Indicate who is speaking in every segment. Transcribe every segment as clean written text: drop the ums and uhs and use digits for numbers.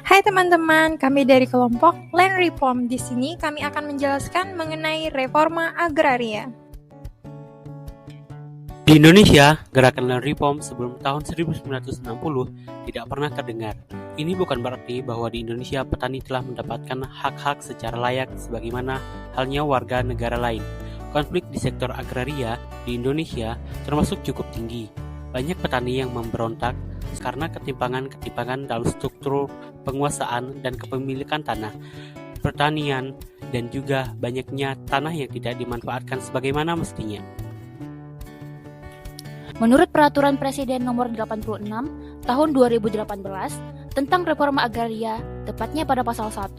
Speaker 1: Hai teman-teman, kami dari kelompok Land Reform. Di sini kami akan menjelaskan mengenai reforma agraria.
Speaker 2: Di Indonesia, gerakan Land Reform sebelum tahun 1960 tidak pernah terdengar. Ini bukan berarti bahwa di Indonesia petani telah mendapatkan hak-hak secara layak sebagaimana halnya warga negara lain. Konflik di sektor agraria di Indonesia termasuk cukup tinggi. Banyak petani yang memberontak karena ketimpangan dalam struktur penguasaan dan kepemilikan tanah, pertanian, dan juga banyaknya tanah yang tidak dimanfaatkan sebagaimana mestinya.
Speaker 3: Menurut Peraturan Presiden Nomor 86 Tahun 2018 tentang reforma agraria, tepatnya pada pasal 1,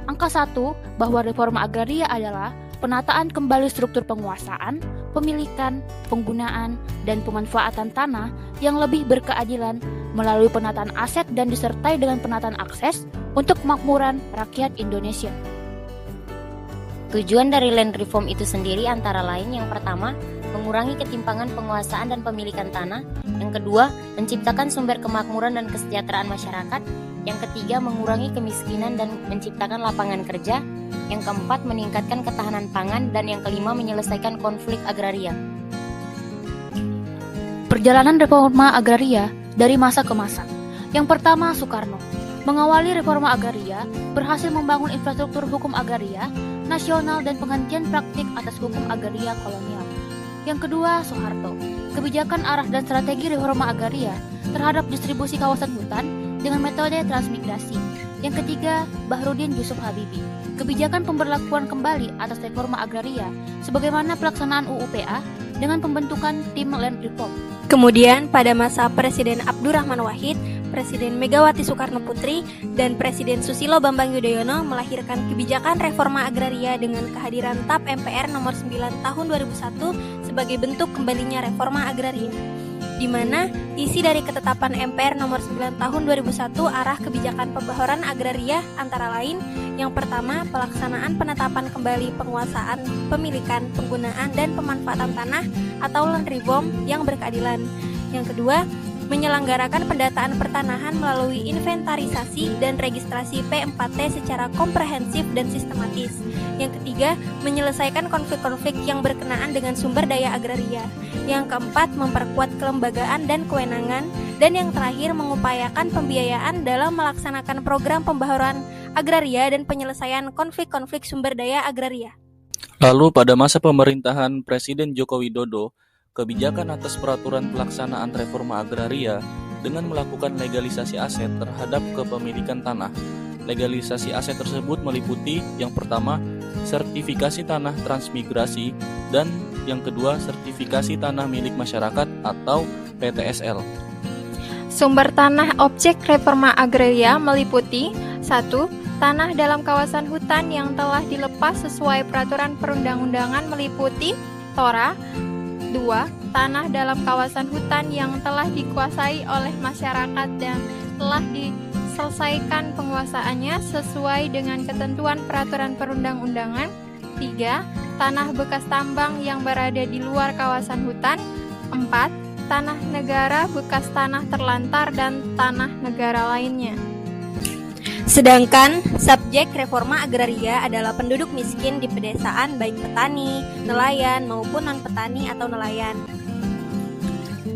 Speaker 3: angka 1, bahwa reforma agraria adalah penataan kembali struktur penguasaan, pemilikan, penggunaan, dan pemanfaatan tanah yang lebih berkeadilan melalui penataan aset dan disertai dengan penataan akses untuk kemakmuran rakyat Indonesia.
Speaker 4: Tujuan dari land reform itu sendiri antara lain yang pertama, mengurangi ketimpangan penguasaan dan pemilikan tanah, yang kedua, menciptakan sumber kemakmuran dan kesejahteraan masyarakat, yang ketiga, mengurangi kemiskinan dan menciptakan lapangan kerja, yang keempat, meningkatkan ketahanan pangan, dan yang kelima, menyelesaikan konflik agraria.
Speaker 3: Perjalanan reforma agraria dari masa ke masa. Yang pertama, Soekarno mengawali reforma agraria, berhasil membangun infrastruktur hukum agraria nasional dan penghentian praktik atas hukum agraria kolonial. Yang kedua, Soeharto, kebijakan arah dan strategi reforma agraria terhadap distribusi kawasan hutan dengan metode transmigrasi. Yang ketiga, Bahrudin Yusuf Habibie, kebijakan pemberlakuan kembali atas reforma agraria sebagaimana pelaksanaan UU-PA dengan pembentukan tim Land Reform.
Speaker 1: Kemudian pada masa Presiden Abdurrahman Wahid, Presiden Megawati Soekarno Putri, dan Presiden Susilo Bambang Yudhoyono melahirkan kebijakan reforma agraria dengan kehadiran TAP MPR nomor 9 tahun 2001 sebagai bentuk kembalinya reforma agraria, di mana isi dari ketetapan MPR nomor 9 tahun 2001 arah kebijakan pembaharuan agraria antara lain yang pertama, pelaksanaan penetapan kembali penguasaan, pemilikan, penggunaan, dan pemanfaatan tanah atau land reform yang berkeadilan. Yang kedua, menyelenggarakan pendataan pertanahan melalui inventarisasi dan registrasi P4T secara komprehensif dan sistematis. Yang ketiga, menyelesaikan konflik-konflik yang berkenaan dengan sumber daya agraria. Yang keempat, memperkuat kelembagaan dan kewenangan. Dan yang terakhir, mengupayakan pembiayaan dalam melaksanakan program pembaharuan agraria dan penyelesaian konflik-konflik sumber daya agraria.
Speaker 5: Lalu pada masa pemerintahan Presiden Joko Widodo, kebijakan atas peraturan pelaksanaan reforma agraria dengan melakukan legalisasi aset terhadap kepemilikan tanah. Legalisasi aset tersebut meliputi yang pertama, sertifikasi tanah transmigrasi, dan yang kedua, sertifikasi tanah milik masyarakat atau PTSL.
Speaker 1: Sumber tanah objek reforma agraria meliputi 1. Tanah dalam kawasan hutan yang telah dilepas sesuai peraturan perundang-undangan meliputi TORA. 2. Tanah dalam kawasan hutan yang telah dikuasai oleh masyarakat dan telah diselesaikan penguasaannya sesuai dengan ketentuan peraturan perundang-undangan. 3. Tanah bekas tambang yang berada di luar kawasan hutan. 4. Tanah negara bekas tanah terlantar dan tanah negara lainnya. Sedangkan subjek reforma agraria adalah penduduk miskin di pedesaan baik petani, nelayan maupun non-petani atau nelayan.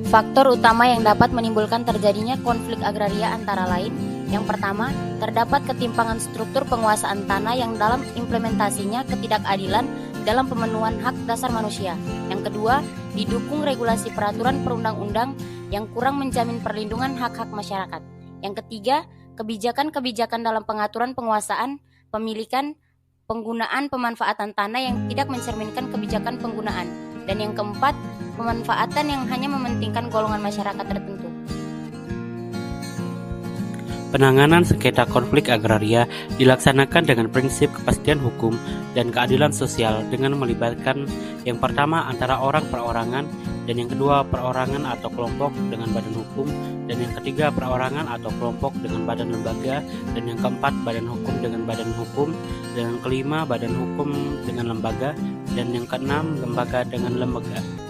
Speaker 4: Faktor utama yang dapat menimbulkan terjadinya konflik agraria antara lain, yang pertama, terdapat ketimpangan struktur penguasaan tanah yang dalam implementasinya ketidakadilan dalam pemenuhan hak dasar manusia. Yang kedua, didukung regulasi peraturan perundang-undang yang kurang menjamin perlindungan hak-hak masyarakat. Yang ketiga, kebijakan-kebijakan dalam pengaturan penguasaan, pemilikan, penggunaan, pemanfaatan tanah yang tidak mencerminkan kebijakan penggunaan. Dan yang keempat, pemanfaatan yang hanya mementingkan golongan masyarakat tertentu.
Speaker 2: Penanganan sengketa konflik agraria dilaksanakan dengan prinsip kepastian hukum dan keadilan sosial dengan melibatkan yang pertama antara orang perorangan, dan yang kedua perorangan atau kelompok dengan badan hukum, dan yang ketiga perorangan atau kelompok dengan badan lembaga, dan yang keempat badan hukum dengan badan hukum, dan yang kelima badan hukum dengan lembaga, dan yang keenam lembaga dengan lembaga.